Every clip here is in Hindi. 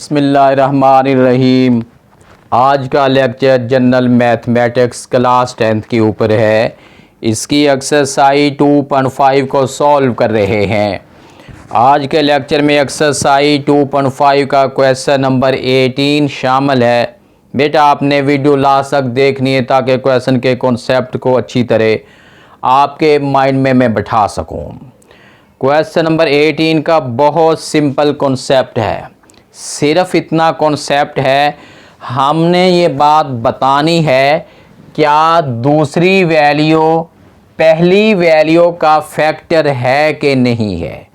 बिस्मिल्लाहिर्रहमानिर्रहीम। आज का lecture general mathematics class 10th के ऊपर है। इसकी एक्सरसाइज 2.5 को सॉल्व कर रहे हैं। आज के लेक्चर में एक्सरसाइज 2.5 का क्वेश्चन नंबर 18 शामिल है। बेटा आपने वीडियो लास्ट तक देखनी है ताकि क्वेश्चन के कॉन्सेप्ट को अच्छी तरह आपके माइंड में मैं बैठा सकूं। क्वेश्चन नंबर 18 का बहुत सिंपल कॉन्सेप्ट है। सिर्फ इतना कॉन्सेप्ट है, हमने ये बात बतानी है क्या दूसरी वैल्यू पहली वैल्यू का फैक्टर है कि नहीं है।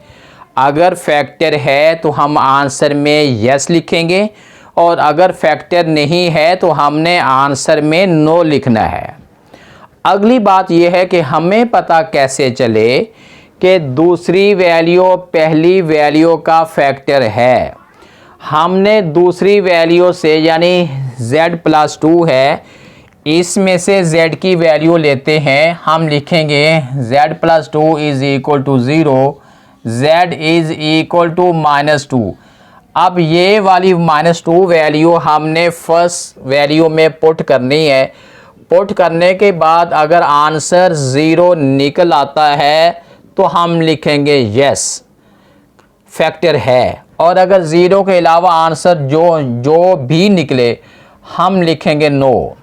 अगर फैक्टर है तो हम आंसर में यस लिखेंगे और अगर फैक्टर नहीं है तो हमने आंसर में नो लिखना है। अगली बात यह है कि हमें पता कैसे चले कि दूसरी वैल्यू पहली वैल्यू का फैक्टर है। हमने दूसरी वैल्यू से यानी z+2 है, इसमें से z की वैल्यू लेते हैं। हम लिखेंगे z+2 is equal to 0, z is equal to -2। अब ये वाली -2 वैल्यू हमने फर्स्ट वैल्यू में पुट करनी है। पुट करने के बाद अगर आंसर 0 निकल आता है तो हम लिखेंगे यस फैक्टर है, और अगर 0 के अलावा आंसर जो भी निकले हम लिखेंगे नो।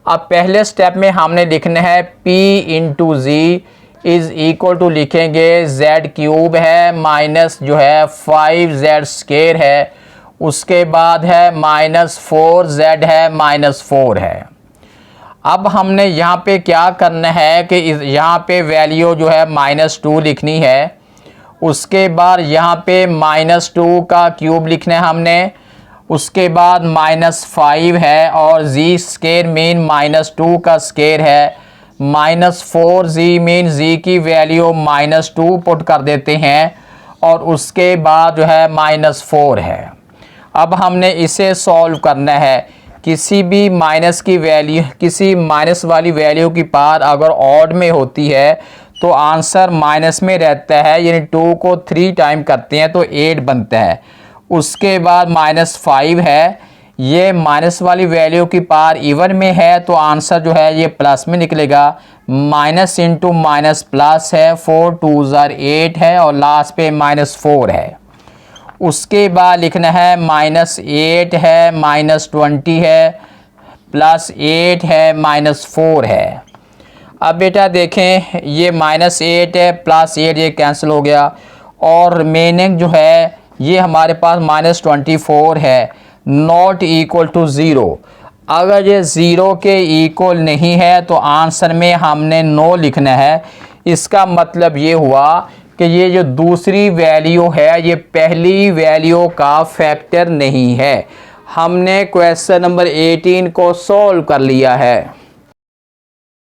अब पहले स्टेप में हमने लिखना है p into g is equal to लिखेंगे z³ है माइनस जो है 5z² है, उसके बाद है -4z है -4 है। अब हमने यहाँ पे क्या करना है कि यहाँ पे वैल्यू जो है -2 लिखनी है। उसके बाद यहाँ पे -2 का क्यूब लिखना है हमने। उसके बाद -5 है और z² मीन -2 का स्केयर है। -4z मीन z की वैल्यू -2 पुट कर देते हैं और उसके बाद जो है -4 है। अब हमने इसे सॉल्व करना है। किसी भी माइनस की वैल्यू, किसी माइनस वाली वैल्यू की पावर अगर ऑड में होती है तो आंसर माइनस में रहता है, यानी 2 को 3 टाइम करते हैं तो 8 बनता है। उसके बाद -5 है, ये माइनस वाली वैल्यू की पावर इवन में है तो आंसर जो है ये प्लस में निकलेगा। माइनस इंटू माइनस प्लस है, 4 2 8 है और लास्ट पे -4 है। उसके बाद लिखना है -8 है -20 है +8 है -4 है। अब बेटा देखें ये -8 है +8 ये कैंसिल हो गया और रिमेनिंग जो है ये हमारे पास -24 है, नॉट इक्वल टू 0। अगर ये 0 के इक्वल नहीं है तो आंसर में हमने नो लिखना है। इसका मतलब ये हुआ कि ये जो दूसरी वैल्यू है ये पहली वैल्यू का फैक्टर नहीं है। हमने क्वेश्चन नंबर 18 को सॉल्व कर लिया है।